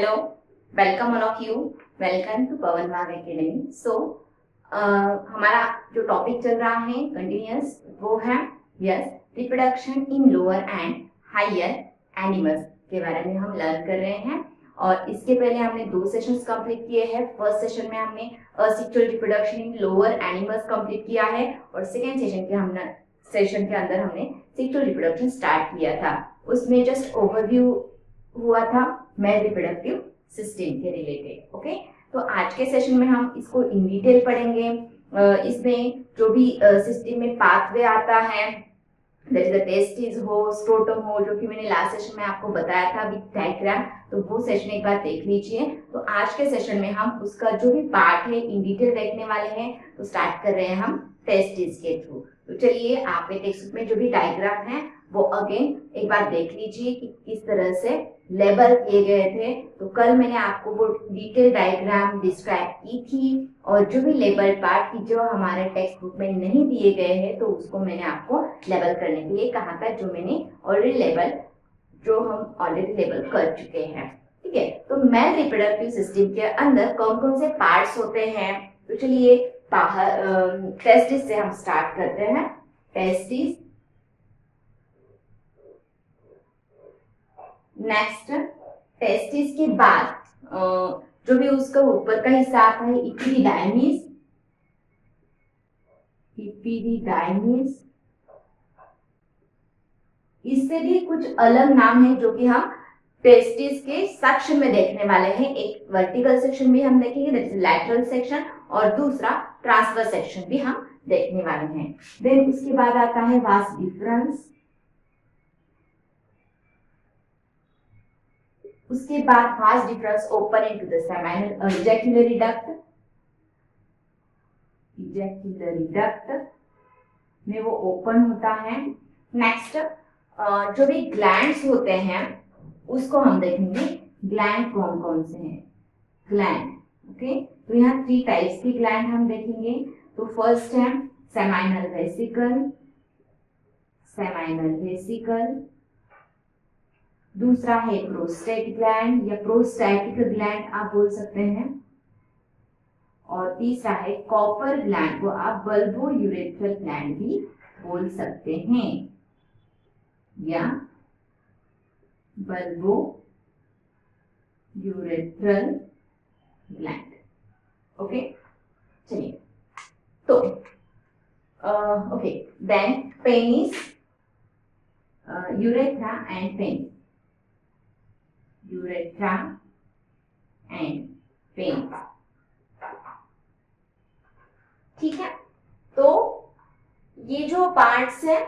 Hello, welcome all of you. Welcome to पवन भाग academy. सो हमारा जो टॉपिक चल रहा है कंटिन्यूअस वो है yes reproduction in lower and higher animals के बारे में हम लर्न कर रहे हैं. और इसके पहले हमने 2 सेशंस कंप्लीट किए हैं. फर्स्ट सेशन में हमने asexual reproduction in lower animals complete किया है और सेकेंड सेशन के अंदर हमने सेक्सुअल रिप्रोडक्शन स्टार्ट किया था. उसमें जस्ट ओवरव्यू हुआ था मेल रिप्रोडक्टिव सिस्टम के रिलेटेड. ओके, तो आज के सेशन में हम इसको इन डिटेल पढ़ेंगे. इसमें जो भी सिस्टम में पाथवे आता है दैट इज द टेस्टिस हो, स्क्रोटम हो, जो कि मैंने लास्ट सेशन में आपको बताया था विद डायग्राम, तो वो सेशन एक बार देख लीजिए. तो आज के सेशन में हम उसका जो भी पार्ट है इन डिटेल देखने वाले हैं. तो स्टार्ट कर रहे हैं हम टेस्टिस के थ्रू. तो चलिए आपके टेक्स्ट में जो भी डायग्राम है वो अगेन एक बार देख लीजिए कि किस तरह से लेबल किए गए थे. तो कल मैंने आपको वो डिटेल डायग्राम डिस्क्राइब की थी और जो भी लेबल पार्ट की जो हमारे टेक्स्ट बुक में नहीं दिए गए हैं तो उसको मैंने आपको लेबल करने के लिए कहा था, जो मैंने हम ऑलरेडी लेबल कर चुके हैं. ठीक है, तो मेल रिप्रोडक्टिव सिस्टम के अंदर कौन कौन से पार्ट्स होते हैं. तो चलिए टेस्टिस से हम स्टार्ट करते हैं. टेस्टिस, नेक्स्ट टेस्टिस के बाद जो भी उसका ऊपर का हिस्सा आता है इपिडिडाइमिस. इससे भी कुछ अलग नाम है जो कि हम टेस्टिस के सेक्शन में देखने वाले हैं. एक वर्टिकल सेक्शन भी हम देखेंगे दैट इज लैटरल सेक्शन और दूसरा ट्रांसवर्स सेक्शन भी हम देखने वाले हैं. देन उसके बाद आता है वास डिफरेंस. उसके बाद vas deferens open into the seminal ejaculatory duct. में वो ओपन होता है. नेक्स्ट जो भी ग्लैंड्स होते हैं उसको हम देखेंगे. ग्लैंड कौन कौन से हैं. ग्लैंड ओके, तो यहाँ 3 टाइप्स की ग्लैंड हम देखेंगे. तो फर्स्ट है सेमाइनल वेसिकल. दूसरा है प्रोस्टेट ग्लैंड या प्रोस्टैटिक ग्लैंड आप बोल सकते हैं. और तीसरा है कॉपर ग्लैंड को आप बल्बो यूरेथ्रल ग्लैंड भी बोल सकते हैं या बल्बो यूरेथ्रल ग्लैंड. ओके, चलिए तो okay then penis, urethra and penis. ठीक है, तो ये जो पार्ट्स है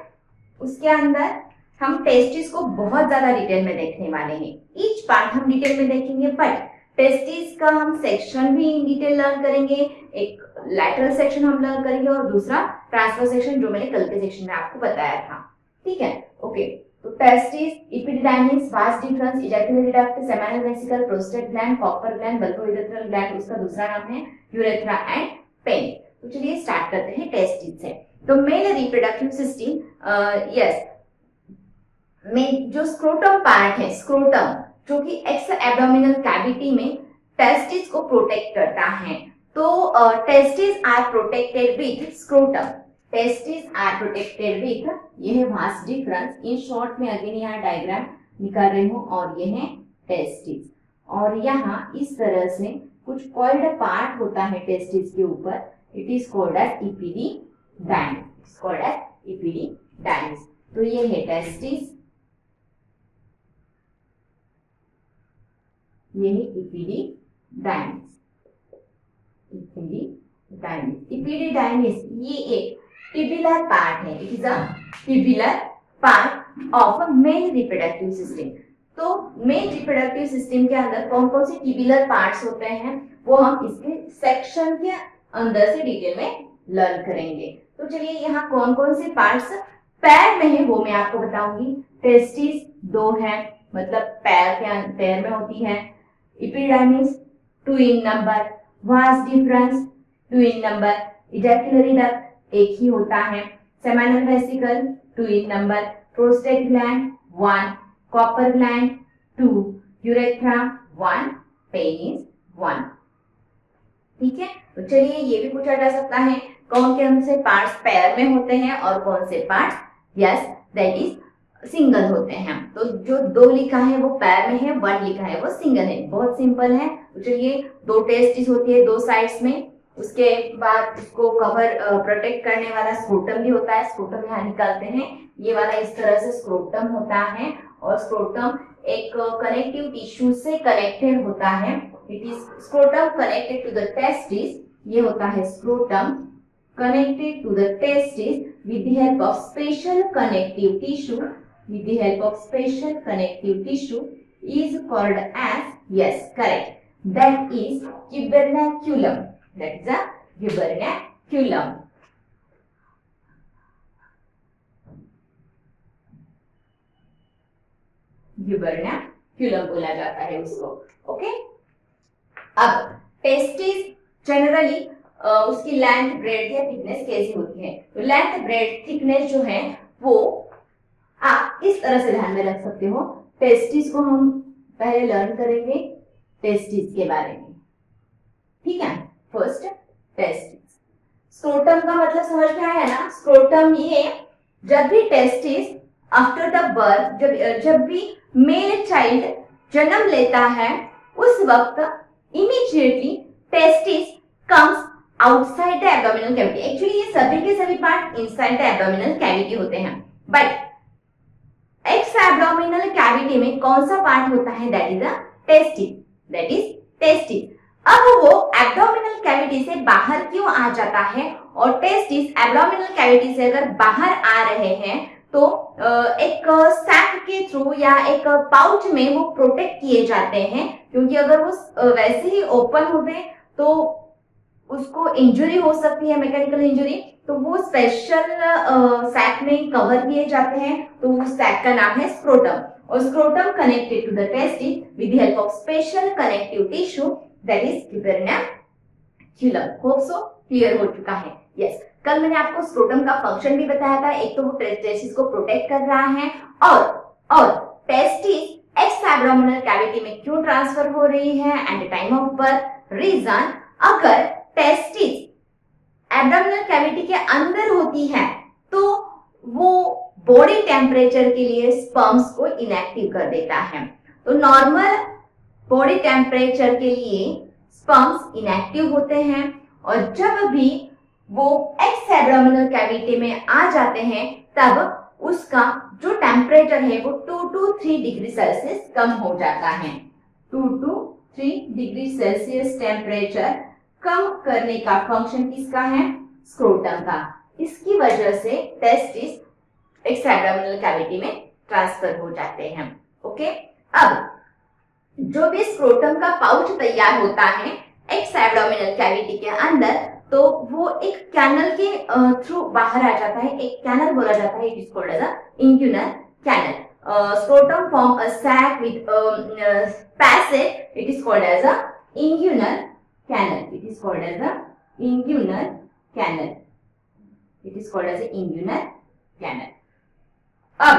उसके अंदर हम टेस्टिस को बहुत ज्यादा डिटेल में देखने वाले हैं. ईच पार्ट हम डिटेल में देखेंगे, बट टेस्टिस का हम सेक्शन भी इन डिटेल लर्न करेंगे. एक लैटरल सेक्शन हम लर्न करेंगे और दूसरा ट्रांसवर्स सेक्शन जो मैंने कल के सेक्शन में आपको बताया था. ठीक है, ओके. तो testis, epididymis, vas deferens, ejaculatory duct, seminal vesicle, prostate gland, Cowper gland, bulbourethral gland, उसका दूसरा नाम है यूरेथ्रा एंड पेनिस. तो चलिए स्टार्ट करते हैं टेस्टिस से. तो मेल रिप्रोडक्टिव सिस्टम यस में जो स्क्रोटम पार्ट है, स्क्रोटम जो कि एक्स एब्डोमिनल कैविटी में टेस्टिस को प्रोटेक्ट करता है. तो testis are protected with scrotum. Testis are protected with, ये है वास डिफरेंस. इन शॉर्ट में अगेन यहाँ डायग्राम निकाल रही हूँ और ये है टेस्टिस. और यहाँ इस तरह से कुछ कॉइल्ड पार्ट होता है टेस्टिस के ऊपर. It is called as epididymis. तो ये है टेस्टिस, ये है इपिडिडाइमिस. इपिडिडाइमिस ये एक टिब्युलर पार्ट है. It is a tubular part of male reproductive system. तो मेल रिप्रोडक्टिव सिस्टम के अंदर कौन कौन से टिब्युलर पार्ट्स होते हैं वो हम इसके सेक्शन के अंदर से डिटेल में लर्न करेंगे. तो चलिए यहाँ कौन कौन से पार्ट्स पैर में है वो मैं आपको बताऊंगी. टेस्टिस 2 है, मतलब पैर में होती है. Epididymis 2 in number, vas deferens 2 in number, ejaculatory duct एक ही होता है, seminal vesicle 2 in number, prostate gland 1, Cowper gland 2, urethra 1 penis 1। ठीक है, तो चलिए ये भी पूछा जा सकता है कौन से पार्ट्स पेयर में होते हैं और कौन से parts yes that is single होते हैं। तो जो 2 लिखा है वो पेयर में है, 1 लिखा है वो सिंगल है। बहुत सिंपल है। तो चलिए 2 टेस्टिस होती है 2 साइड्स में, उसके बाद इसको कवर प्रोटेक्ट करने वाला स्क्रोटम भी होता है। स्क्रोटम यहाँ निकालते हैं, ये वाला इस तरह से स्क्रोटम होता है और स्क्रोटम एक कनेक्टिव टिश्यू से कनेक्टेड होता है। It is scrotum connected to the testis, ये होता है scrotum connected to the testis with the help of special connective tissue, with the help of special connective tissue is called as, yes, correct, that is gubernaculum. That is a gubernaculum. gubernaculum बोला जाता है उसको। Okay, अब testis generally उसकी length bread या thickness कैसी होती है? तो लेंथ ब्रेड थिकनेस जो है वो आप इस तरह से ध्यान में रख सकते हो। टेस्टिस को हम पहले लर्न करेंगे टेस्टिस के बारे में, ठीक है। फर्स्ट टेस्टिस, स्क्रोटम का मतलब समझ में आया ना? स्क्रोटम ये जब भी टेस्टिस आफ्टर द बर्थ, जब भी मेल चाइल्ड जन्म लेता है उस वक्त immediately testis comes outside the abdominal cavity. Actually ये सभी के सभी part inside the abdominal cavity होते हैं, बट एक्स एब्डोमिनल कैविटी में कौन सा पार्ट होता है? That is the testis, that is testis. अब वो एब्डोमिनल कैविटी से बाहर क्यों आ जाता है? और टेस्टिस एब्डोमिनल कैविटी से अगर बाहर आ रहे हैं तो एक सैक के थ्रू या एक पाउच में वो प्रोटेक्ट किए जाते हैं, क्योंकि अगर वो वैसे ही ओपन होते तो उसको इंजरी हो सकती है, मैकेनिकल इंजरी। तो वो स्पेशल सैक में कवर किए जाते हैं, तो उस सैक का नाम है स्क्रोटम। और scrotum connected to the testis with the help of special connective tissue that is gubernaculum. Hope so clear हो चुका है। यस, कल मैंने आपको स्क्रोटम का फंक्शन भी बताया था। एक तो वो टेस्टिस को प्रोटेक्ट कर रहा है और टेस्टिस एक्स एब्डोमिनल कैविटी में क्यों ट्रांसफर हो रही है at the time of birth. Region, अगर टेस्टिस एब्डोमिनल कैविटी के अंदर होती है तो वो बॉडी टेम्परेचर के लिए स्पर्म्स को इनएक्टिव कर देता है। तो नॉर्मल बॉडी टेम्परेचर के लिए स्पर्म्स इनएक्टिव होते हैं, और जब भी वो एक्स एब्डोमिनल कैविटी में आ जाते हैं तब उसका जो टेम्परेचर है वो 2 to 3 डिग्री सेल्सियस कम हो जाता है। 2 to 3 डिग्री सेल्सियस टेम्परेचर कम करने का फंक्शन किसका है? स्क्रोटम का। इसकी वजह से टेस्टिस एक्स एब्डोमिनल कैविटी में ट्रांसफर हो जाते हैं। ओके, अब जो भी स्क्रोटम का पाउच तैयार होता है एक्स एब्डोमिनल कैविटी के अंदर, तो वो एक कैनल के थ्रू बाहर आ जाता है। एक कैनल बोला जाता है, it is called as a inguinal canal. Scrotum form a sac with passage, it is called as a inguinal canal. It is called as a inguinal canal. It is called as a inguinal canal. अब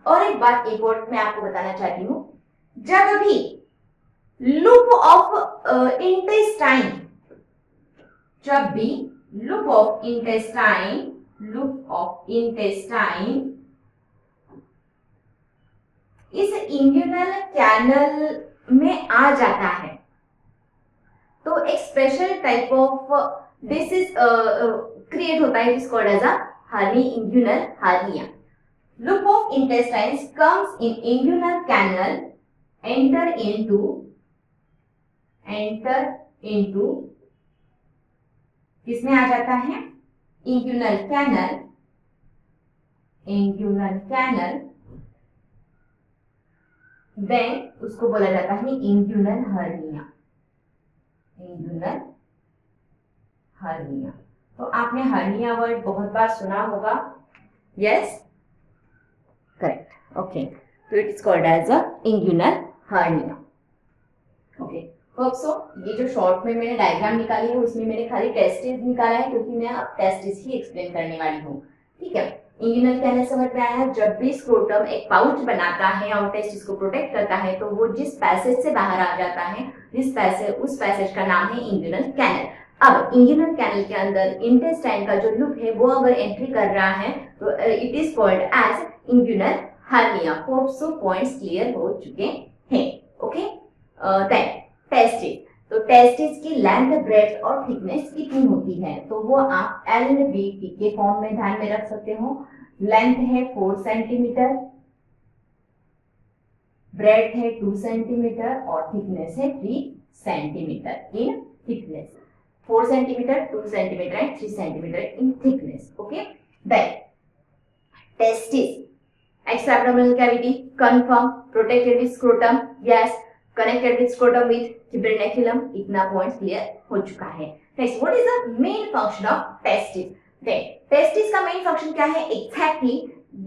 और एक बात एक और मैं आपको बताना चाहती हूँ, जब भी लूप ऑफ इंटेस्टाइन, जब भी लूप ऑफ इंटेस्टाइन इस इंग्यूनल कैनल में आ जाता है तो एक special type of disease create होता है, it is called as a inguinal hernia. Loop of intestines comes in inguinal canal, enter into किसमें आ जाता है? इंग्यूनल कैनल, देन उसको बोला जाता है इंग्यूनल हर्निया। तो आपने हर्निया वर्ड बहुत बार सुना होगा। Yes, correct. ओके, तो it is called as a inguinal hernia. Okay, hope so ये जो शॉर्ट में मैंने डायग्राम निकाली है उसमें मैंने खाली टेस्टिस निकाला है, क्योंकि मैं अब टेस्टिस ही एक्सप्लेन करने वाली हूँ। ठीक है, इंग्यूनल कैनल समझ में आया। जब भी स्क्रोटम एक पाउच बनाता है और टेस्टिस को प्रोटेक्ट करता है तो वो जिस पैसेज से बाहर आ जाता है दिस पैसेज, उस पैसेज का नाम है इंग्यूनल कैनल। अब इंग्यूनल कैनल के अंदर इंटेस्टाइन का जो लूप है वो अगर एंट्री कर रहा है तो it is called as inguinal hernia. Hope so points clear हो चुके हैं। Okay, then testis. तो टेस्टिस की लेंथ, ब्रेड्थ और थिकनेस कितनी होती है तो वो आप LVP के फॉर्म में ध्यान में रख सकते हो। लेंथ है 4 सेंटीमीटर, ब्रेड्थ है 2 सेंटीमीटर और थिकनेस है 3 centimetre in thickness. 4 centimetre, 2 centimetre and 3 centimetre in thickness. Okay, then testis, extra abdominal cavity, confirm, protected with scrotum, yes, connected with scrotum with tuberculum, इतना पॉइंट क्लियर हो चुका है। Next, what is the main function of testis? Testis का main function क्या है? Exactly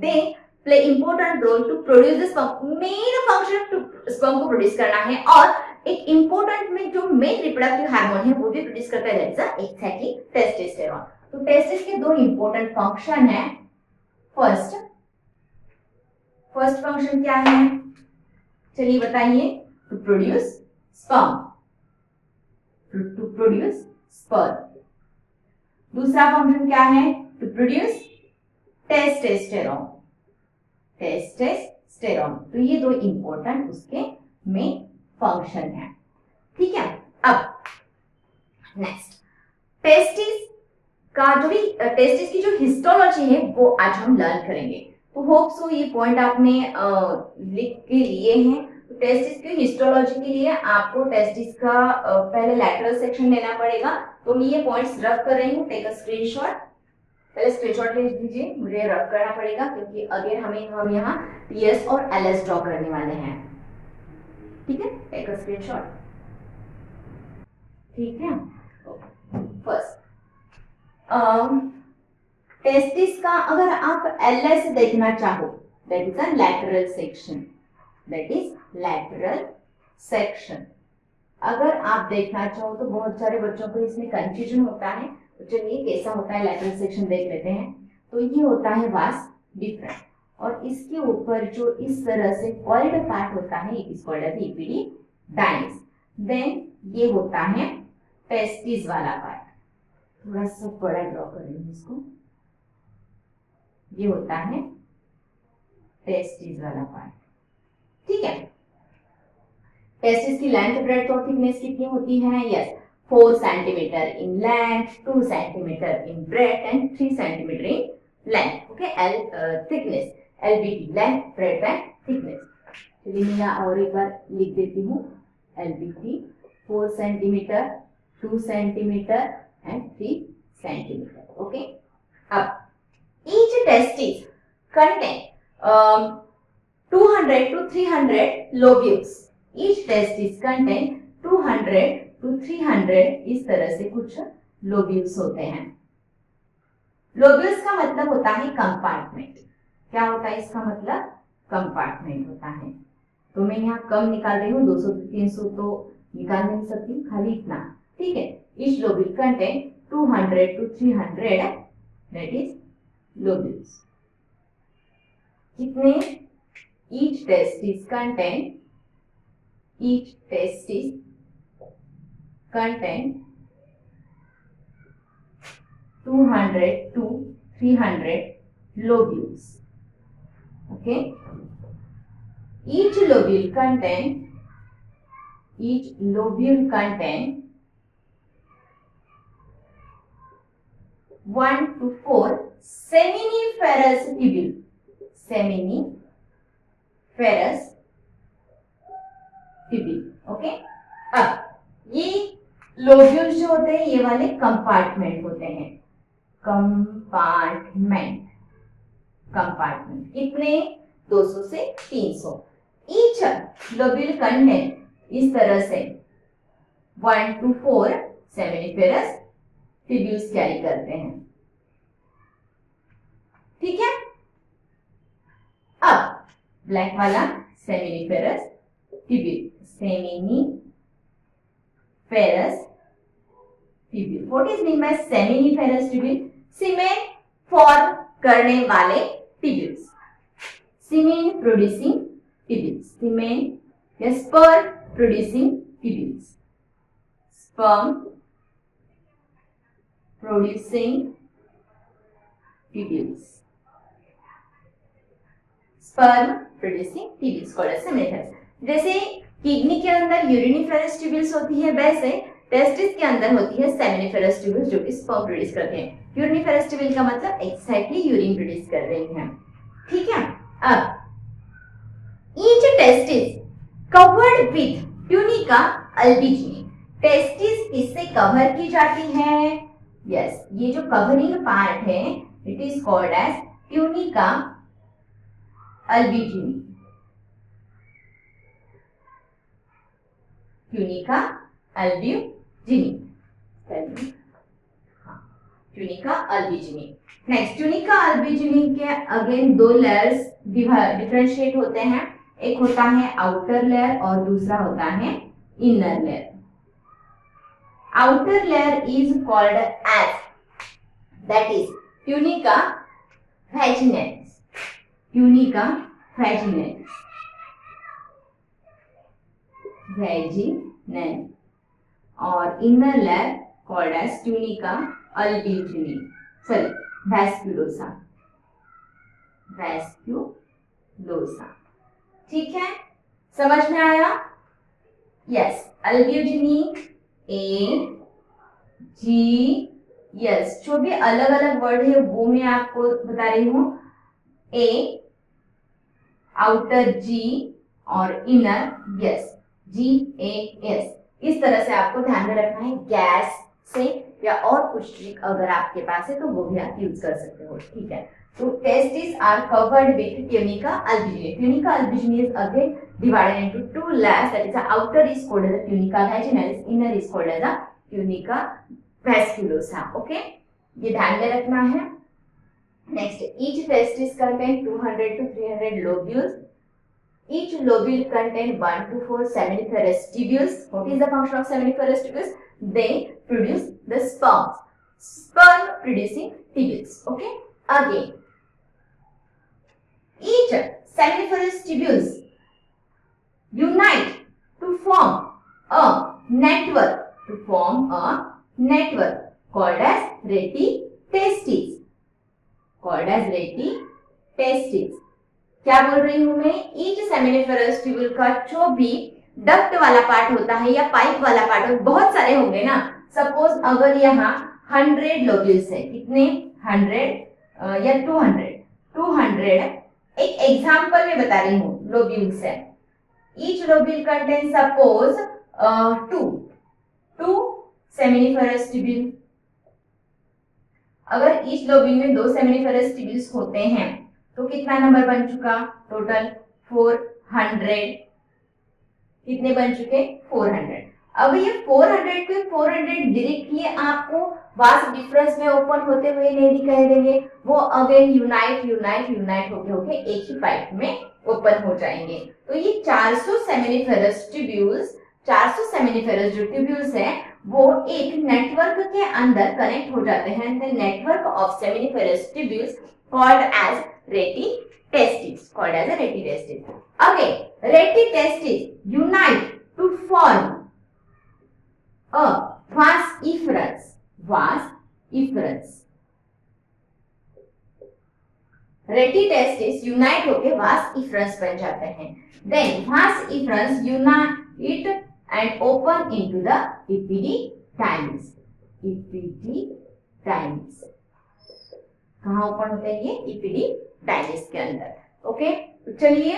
they play important role to produce the sperm. Main function to sperm को produce करना है और एक इंपॉर्टेंट में जो मेन रिप्रोडक्टिव हार्मोन है वो भी प्रोड्यूस करता है, दैट इज एग्जैक्टली टेस्टोस्टेरोन। तो टेस्टिस के दो इंपॉर्टेंट फंक्शन है। फर्स्ट फंक्शन क्या है? चलिए बताइए। To produce sperm, to produce sperm. दूसरा फंक्शन क्या है? To produce testosterone, testosterone. तो ये दो इंपॉर्टेंट उसके में फंक्शन है। ठीक है, अब नेक्स्ट, टेस्टिस का जो भी टेस्टिस की जो हिस्टोलॉजी है वो आज हम लर्न करेंगे। तो होप सो ये पॉइंट आपने लिख के लिए हैं। तो टेस्टिस की हिस्टोलॉजी के लिए आपको टेस्टिस का पहले लैटरल सेक्शन लेना पड़ेगा। तो मैं ये पॉइंट्स रख कर रही हूँ, टेक अ स्क्रीनशॉट। पहले स्क्रीनशॉट ले लीजिए, मुझे रख करना पड़ेगा क्योंकि अगेन हम यहाँ TS और LS ड्रॉ करने वाले हैं। ठीक है, टेक अ स्क्रीनशॉट। ठीक है, फर्स्ट टेस्टिस का अगर आप LS देखना चाहो, that is a lateral section, that is lateral section. अगर आप देखना चाहो तो बहुत सारे बच्चों को इसमें कंफ्यूजन होता है। तो चलिए कैसा होता है लैटरल सेक्शन देख लेते हैं। तो ये होता है वास डिफरेंट और इसके ऊपर जो इस तरह से कॉइल्ड पार्ट होता है it is called as epididymis. Then ये होता है टेस्टिस वाला पार्ट। थोड़ा सा बड़ा ड्रॉ कर रही हूँ इसको। ये होता है टेस्टिस वाला पार्ट। ठीक है, टेस्टिस की लेंथ, ब्रेड्थ और थिकनेस कितनी होती है? Yes, 4 centimetre in length, 2 centimetre in breadth and 3 centimetre in length. Okay, thickness LBT, length, breadth and thickness. चलिए मैं और एक बार लिख देती हूँ। LBT 4 centimetre, 2 centimetre and 3 centimetre. Okay, अब each testis contain 200 to 300 lobules. Each testis contain 200 to 300 इस तरह से कुछ lobules होते हैं। lobules का मतलब होता है कंपार्टमेंट। क्या होता है इसका मतलब? कंपार्टमेंट होता है। तो मैं यहाँ कम निकाल रही हूँ, 200 से 300 तो निकाल नहीं सकती, खाली इतना। ठीक है, each lobule contain 200 to 300 that is lobules. कितने? each testis contain 200 to 300 lobules. Okay, each lobule contain 1 to 4 seminiferous tubule. Seminiferous tubule. Okay, अब ये लोब्यूल्स जो होते हैं ये वाले कंपार्टमेंट होते हैं। कंपार्टमेंट कितने? 200 से 300। ईच लोब्यूल कंटेन इस तरह से 1 to 4 सेमिनिफेरस ट्यूब्यूल्स कैरी करते हैं। ठीक है, अब ब्लैक वाला seminiferous tubule, seminiferous tubule. What is mean by seminiferous tubule? Semen form करने वाले tubules, semen producing tubules, semen या sperm producing tubules. Sperm producing tubules. Sperm producing tubules called as seminiferous. जैसे किडनी के अंदर uriniferous tubules होती है, वैसे testis के अंदर होती है सेमिनिफेरस ट्यूब्यूल्स जो कि स्पर्म प्रोड्यूस करते हैं। यूरिनिफेरस ट्यूब्यूल का मतलब एक्सैक्टली यूरिन प्रोड्यूस कर रही हैं। ठीक है, अब each testis covered with tunica albuginea. Testis किससे कवर की जाती है? यस, ये जो कवरिंग पार्ट है it is called as tunica albuginea. Tunica albuginea, tunica albuginea. Next, tunica albuginea के अगेन दो लेयर्स डिफरेंशिएट होते हैं। एक होता है आउटर लेयर और दूसरा होता है inner layer. Outer layer is called as, that is tunica vaginalis. Tunica vaginalis, vaginalis. और inner layer called as tunica albuginea, sorry vasculosa, vasculosa. ठीक है, समझ में आया? यस, अल्बिजिनी, ए जी, यस, जो भी अलग अलग वर्ड है वो मैं आपको बता रही हूं। ए, आउटर जी और इनर यस, जी ए एस। इस तरह से आपको ध्यान में रखना है। गैस से या और कुछ ट्रिक अगर आपके पास है तो वो भी आप यूज कर सकते हो। ठीक है, तो testis are covered with tunica albuginea. Tunica albuginea is again divided into two layers, that is the outer is called as the tunica vaginalis, inner is called as the tunica vasculosa. Okay, ये ध्यान में रखना है। Next, each testis contain 200 to 300 lobules. Each lobule contain 1 to 4 seminiferous tubules. What is the function of seminiferous tubules? They produce the sperms. Sperm producing tubules. Okay, again, each seminiferous tubules unite to form a network, called as retitestis, called as retitestis. क्या बोल रही हूं मैं? Each seminiferous tubule का जो भी duct वाला part होता है या पाइप वाला पार्ट हो, बहुत सारे होंगे ना। सपोज अगर यहाँ 100 लोब्यूल्स है, कितने? 100 या 200। एक एग्जाम्पल में बता रही हूँ लोब्यूल्स है। Each lobule contains suppose two seminiferous tubule. अगर each lobule में 2 seminiferous tubules होते हैं तो कितना नंबर बन चुका? टोटल 400। कितने बन चुके? 400। अब ये 400 के 400 डायरेक्टली आपको वास्ट डिफरेंस में ओपन होते हुए नहीं दिखाई देंगे, वो अगेन यूनाइट होके एक ही पाइप में ओपन हो जाएंगे। तो ये 400 सेमिनिफेरस ट्यूब्यूल्स, 400 सेमिनिफेरस जो ट्यूब्यूल्स हैं वो एक नेटवर्क के अंदर कनेक्ट हो जाते हैं। The network of seminiferous tubules called as retitestis, called as a retitestis. Again, retitestis unite to form a vas efferens. Rete testis unite होके वास इफरंस बन जाते हैं। Then vas efferens unite and open into the epididymis. कहाँ open होते हैं ये? Epididymis के अंदर। ओके, तो चलिए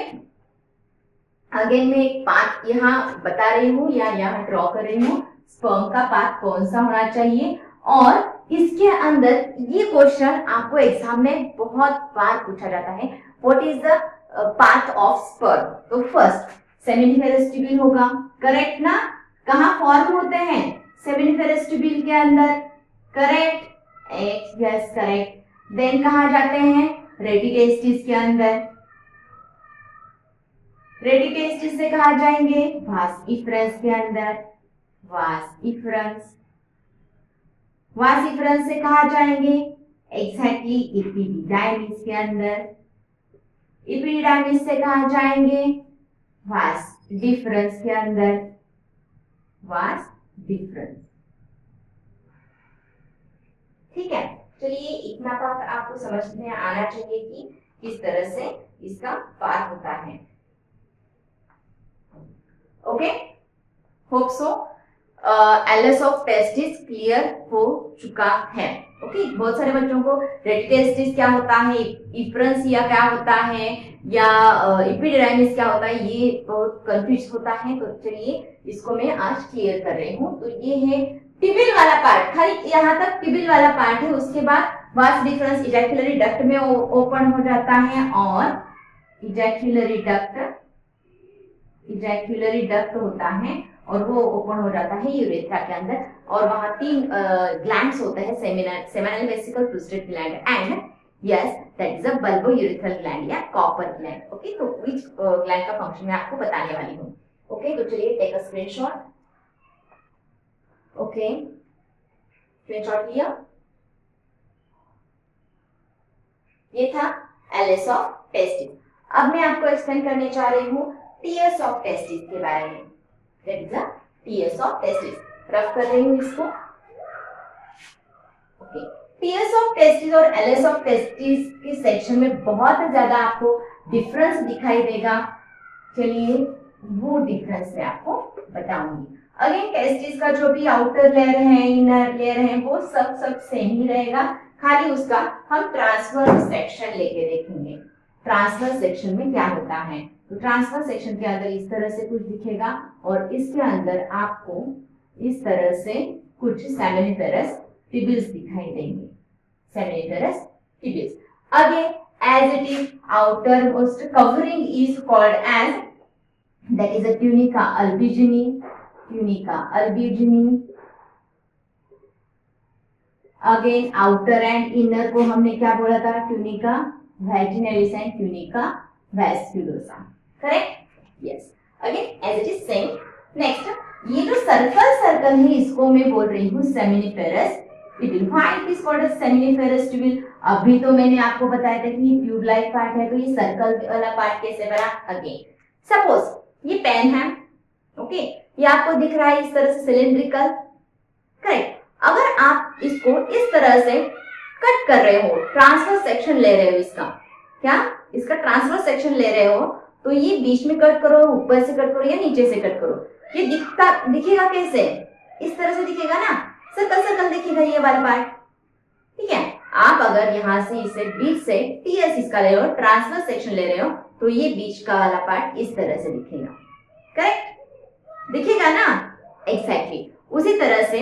अगेन मैं एक पाथ यहाँ बता रही हूँ या यहाँ ड्रॉ कर रही हूँ। स्पर्म का पाथ कौन सा होना चाहिए, और इसके अंदर ये क्वेश्चन आपको एग्जाम में बहुत बार पूछा जाता है। What is the path of sperm? तो फर्स्ट सेमिनिफेरस ट्यूब्यूल होगा, करेक्ट ना? कहाँ फॉर्म होते हैं? सेमिनिफेरस ट्यूब्यूल के अंदर, करेक्ट? Yes correct. देन कहाँ जाते हैं? रेटिटेस्टिस के अंदर। रेटिटेस्टिस से कहाँ जाएंगे? वास इफरंस के अंदर। वास इफरंस से कहा जाएंगे? एग्जैक्टली एपिडिडाइमिस के अंदर। एपिडिडाइमिस से कहा जाएंगे? वास डिफरेंस के अंदर। Vas deferens. ठीक है, चलिए इतना बात आपको समझ में आना चाहिए कि किस तरह से इसका पाथ होता है। Okay, hope so LS of testis clear हो चुका है। ओके, बहुत सारे बच्चों को रेटिटेस्टिस क्या होता है, इफ्रंस या क्या होता है, या एपिडिडाइमिस क्या होता है, ये बहुत कंफ्यूज होता है। तो चलिए इसको मैं आज क्लियर कर रही हूँ। तो ये है टिबिल वाला पार्ट, खाली यहाँ तक टिबिल वाला पार्ट है। उसके बाद वास डिफरेंस इजैक्युलरी डक्ट में ओपन हो जाता है, और इजैक्युलरी डक्ट होता है और वो ओपन हो जाता है यूरेथ्रा के अंदर, और वहां 3 ग्लैंड्स होते हैं, seminal vesicle, prostate gland and yes that is a bulbourethral gland या कॉपर ग्लैंड। ओके, तो व्हिच ग्लैंड का फंक्शन मैं आपको बताने वाली हूँ। ओके, तो चलिए take a screenshot. Okay, screenshot लिया। ये था एलएस ऑफ टेस्टिस। अब मैं आपको एक्सप्लेन करने जा रही हूँ टीएस ऑफ टेस्टिस के बारे में। That is the TS of testis. Rough कर रही हूँ इसको। ओके, टीएस ऑफ टेस्टिस और एलएस ऑफ टेस्टिस के सेक्शन में बहुत ज्यादा आपको डिफरेंस दिखाई देगा। चलिए वो डिफरेंस मैं आपको बताऊंगी। अगेन टेस्टिस का जो भी आउटर लेयर है, इनर लेयर है, वो सब सेम ही रहेगा, खाली उसका हम ट्रांसवर्स सेक्शन लेके देखेंगे। ट्रांसवर्स सेक्शन में क्या होता है, तो ट्रांसवर्स सेक्शन के अंदर इस तरह से कुछ दिखेगा, और इसके अंदर आपको इस तरह से कुछ सेमिनिफेरस टिबिल्स दिखाई देंगे। Seminiferous tubules. Again as it is outermost covering is called as that is a tunica albigine। Again outer and inner को हमने क्या बोला था, tunica vaginalis and tunica vasculosa. Correct, yes. Again as it is same. Next ये जो circle है इसको मैं बोल रही हूँ seminiferous tubule. Why it is called as seminiferous tubule? अभी तो मैंने आपको बताया था कि ये ट्यूब लाइक पार्ट है, तो ये सर्कल वाला पार्ट कैसे बना। अगेन सपोज ये पेन है, ओके, ये आपको दिख रहा है इस तरह से सिलिंड्रिकल। करेक्ट, अगर आप इसको इस तरह से कट कर रहे हो, ट्रांसफर सेक्शन ले रहे हो, इसका ट्रांसफर सेक्शन ले रहे हो, तो ये बीच में कट करो, ऊपर से कट करो या नीचे से कट करो, ये दिखेगा कैसे, इस तरह से दिखेगा ना, सर्कल दिखेगा ये वाला पार्ट। ठीक है, आप अगर यहाँ से इसे बीच से टीएस इसका ले रहे हो, ट्रांसफर सेक्शन ले रहे हो, तो ये बीच का वाला पार्ट इस तरह से दिखेगा। करेक्ट, दिखेगा ना, एग्जैक्टली उसी तरह से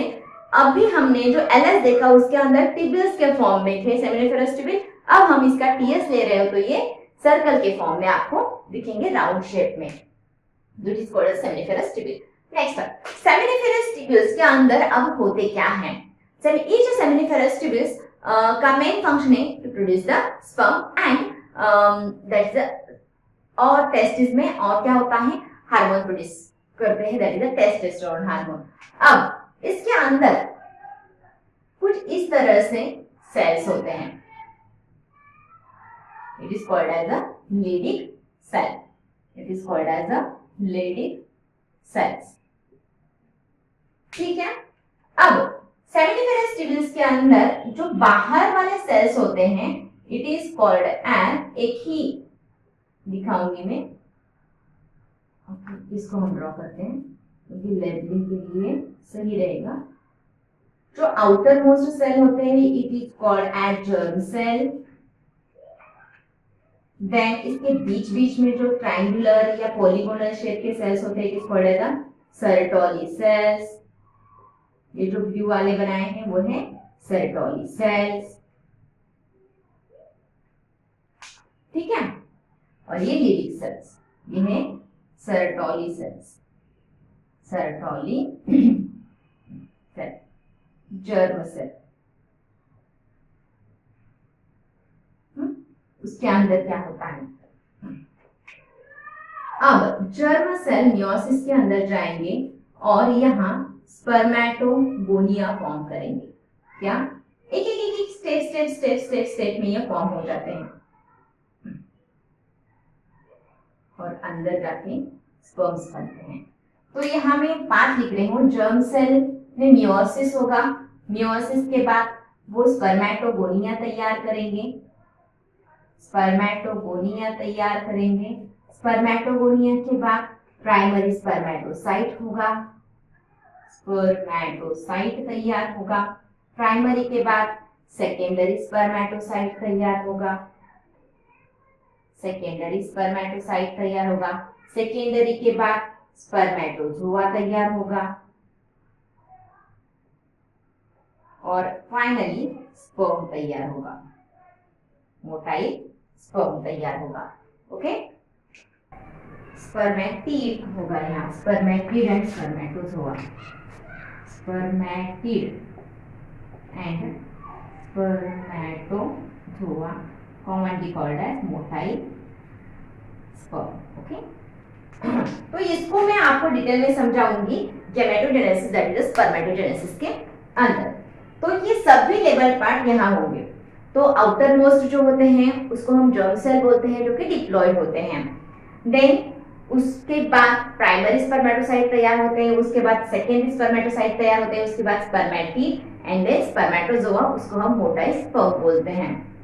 अभी हमने जो एलएस देखा उसके अंदर टिबिल्स के फॉर्म में थे, सेमिनिफेरस टिबिल। अब हम इसका टीएस ले रहे हो तो ये सर्कल के फॉर्म में आपको दिखेंगे, राउंड शेप में, which is called seminiferous tubule. Next one, seminiferous tubules के अंदर अब होते क्या हैं? each seminiferous tubules का मेन फंक्शन है to produce the sperm and that is और टेस्टिस में और क्या होता है, हार्मोन प्रोड्यूस करते हैं, that is the testosterone hormone. अब इसके अंदर कुछ इस तरह से सेल्स होते हैं, it is called as a Leydig cell, it is called as a Leydig cells. ठीक है, अब सेमिनिफेरस टिबिल्स के अंदर जो बाहर वाले सेल्स होते हैं, इट इज कॉल्ड एज, एक ही दिखाऊंगी मैं, इसको हम ड्रॉ करते हैं क्योंकि लेबलिंग के लिए सही रहेगा। जो आउटर मोस्ट सेल होते हैं it is called as germ cell. Then इसके बीच बीच में जो ट्रायंगुलर या पॉलीगोनल शेप के सेल्स होते हैं it is called as Sertoli cells. ये जो ब्लू वाले बनाए हैं वो है सर्टोली सेल्स। ठीक है, और ये लिविक सेल्स, ये है Sertoli cells, Sertoli cell, germ cell. उसके अंदर क्या होता है, अब जर्म सेल मियोसिस के अंदर जाएंगे और यहाँ स्पर्मेटोगोनिया फॉर्म करेंगे। क्या, एक एक एक स्टेप में ये फॉर्म हो जाते हैं और अंदर जाके स्पर्म्स बनते हैं। तो यहाँ मैं पाथ लिख रही हूँ। जर्म सेल में मियोसिस होगा, मियोसिस के बाद वो स्पर्मेटोगोनिया तैयार करेंगे, स्पर्मेटोगोनिया तैयार करेंगे। स्पर्मेटोगोनिया के बाद प्राइमरी स्पर्मेटोसाइट होगा, स्पर्मेटोसाइट तैयार होगा। प्राइमरी के बाद सेकेंडरी स्पर्मेटोसाइट तैयार होगा, सेकेंडरी स्पर्मेटोसाइट तैयार होगा। सेकेंडरी के बाद स्पर्मेटोजोआ तैयार होगा और फाइनली स्पर्म तैयार होगा, मोटाई स्पर्म तैयार होगा। ओके, स्पर्मेटिड होगा यहाँ, spermatid and spermatozoa, spermatid and spermatozoa commonly called as मोटाई स्पर्म। ओके, तो इसको मैं आपको डिटेल में समझाऊंगी गैमेटोजेनेसिस दैट इज स्पर्मेटोजेनेसिस के अंदर। तो ये सभी लेवल पार्ट यहाँ होंगे। तो आउटर मोस्ट जो होते हैं उसको हम जर्म सेल बोलते हैं, जो कि डिप्लॉयड होते हैं। देन उसके बाद प्राइमरी स्पर्मेटोसाइट तैयार होते हैं, उसके बाद सेकेंडरी स्पर्मेटोसाइट तैयार होते हैं, उसके बाद स्पर्मेटिड एंड देन स्पर्मेटोजोआ, उसको हम मोटाई स्पर्म बोलते हैं।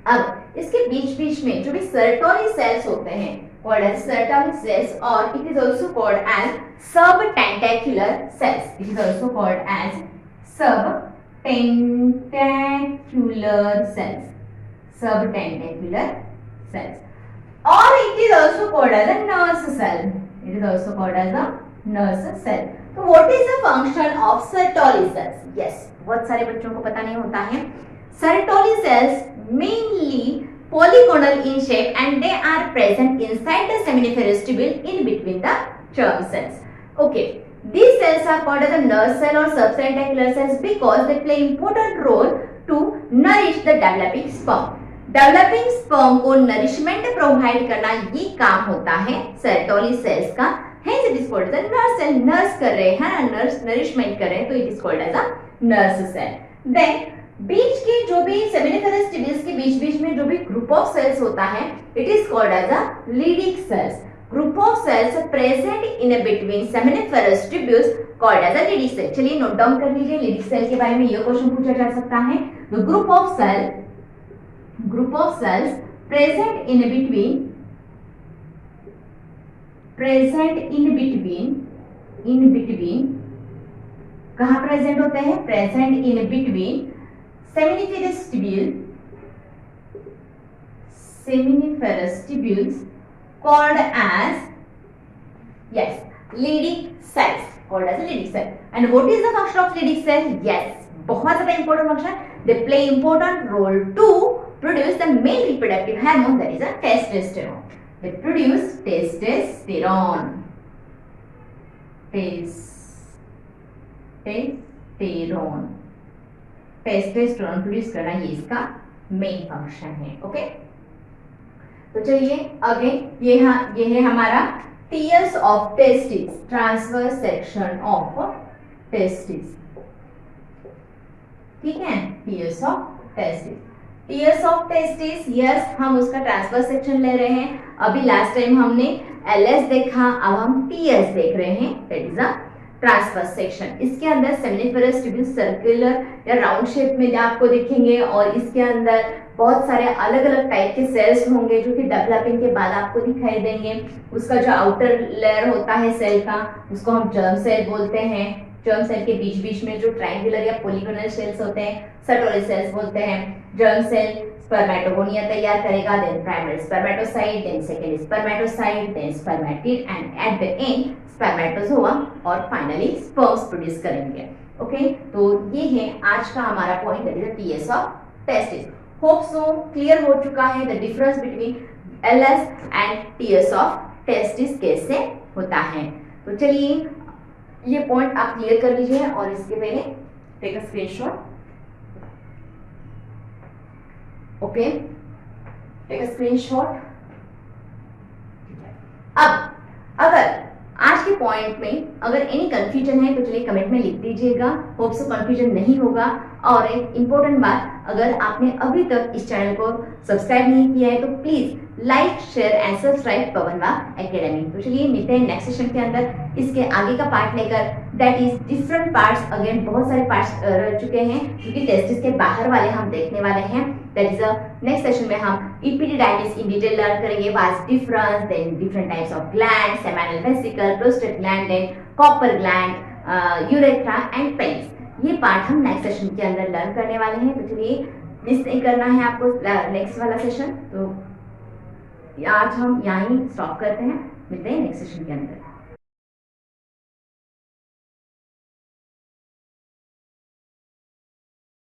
अब इसके बीच बीच में जो भी सर्टोरी सेल्स होते हैं called as Sertoli cells, or it is also called as subtentacular cells. It is also called as subtentacular cells. Subtentacular cells. Or it is also called as a nurse cell. It is also called as a nurse cell. So what is the function of Sertoli cells? Yes, बहुत सारे बच्चों को पता नहीं होता है। Sertoli cells mainly polygonal in shape and they are present inside the seminiferous tubule in between the germ cells. Okay, these cells are called as a nurse cell or subtentacular cells because they play important role to nourish the developing sperm. Developing sperm को nourishment provide करना ये काम होता है Sertoli cells का। Hence it is called as a nurse cell. Nurse कर रहे हैं, nurse nourishment कर रहे हैं, तो it is called as a nurse cell. Then बीच के जो भी सेमिनिफेरस ट्यूब्यूल्स के बीच बीच में जो भी ग्रुप ऑफ सेल्स होता है, it is called as a Leydig cells. Group of cells present in between seminiferous tubules called as a Leydig cell. चलिए नोट डाउन कर लीजिए, लीडिक सेल के बारे में ये क्वेश्चन पूछा जा सकता है। The group of cells present in between कहाँ प्रेजेंट होते हैं? Present in between seminiferous tubules called as Leydig cells, called as a Leydig cell. And what is the function of Leydig cell? Yes, बहुत ज़्यादा important function. They play important role to produce the male reproductive hormone, that is a testosterone. They produce testosterone. Testosterone produce करना ये इसका main function है। Okay, तो चलिए again ये है हमारा tears of testis, transverse section of testis. ठीक है, टीयर्स ऑफ टेस्टिस, यस हम उसका ट्रांसवर्स सेक्शन ले रहे हैं। अभी लास्ट टाइम हमने एलएस देखा, अब हम टीयर्स देख रहे हैं, that is a transverse section. इसके अंदर सेमिनिफेरस ट्यूब्यूल सर्कुलर या राउंड शेप में आपको दिखेंगे और इसके अंदर बहुत सारे अलग अलग टाइप के सेल्स होंगे जो कि डेवलपिंग के बाद आपको दिखाई देंगे। उसका जो आउटर लेयर होता है सेल का, उसको हम जर्म सेल बोलते हैं। जर्म सेल के बीच बीच में जो ट्रायंगुलर या पॉलीगोनल सेल्स होते हैं, सर्टोरी सेल्स बोलते हैं। जर्म सेल स्पर्मेटोगोनिया तैयार करेगा, then primary spermatocyte, then secondary spermatocyte, then spermatid and at the end spermatozoa और फाइनली स्पर्म्स प्रोड्यूस करेंगे। ओके, तो ये है आज का हमारा point, that is the TS of testis. Hope so clear हो चुका है the difference between LS and TS of testis कैसे होता है। तो चलिए ये पॉइंट आप क्लियर कर लीजिए और इसके पहले take a screenshot. Okay, take a screenshot. अब अगर आज के पॉइंट में अगर एनी कंफ्यूजन है तो चलिए कमेंट में लिख दीजिएगा, होप सो कंफ्यूजन नहीं होगा। और एक इंपॉर्टेंट बात, अगर आपने अभी तक इस चैनल को सब्सक्राइब नहीं किया है तो please like share and subscribe Pawan Wagh academy. तो चलिए मिलते हैं नेक्स्ट सेशन के अंदर इसके आगे का पार्ट लेकर, that is different parts. Again बहुत सारे पार्ट्स रह चुके हैं क्योंकि टेस्टिस के बाहर वाले हम देखने वाले हैं। दैट इज नेक्स्ट सेशन में हम एपिडिडाइमिस इन डिटेल लर्न करेंगे, vas deferens, then different types of gland, seminal vesicle, prostate gland, then Cowper gland, urethra and penis. ये पार्ट हम नेक्स्ट सेशन के अंदर लर्न करने वाले हैं। तो चलिए मिस नहीं करना है आपको नेक्स्ट वाला सेशन। तो आज हम यहाँ ही स्टॉप करते हैं, मिलते हैं नेक्स्ट सेशन के अंदर।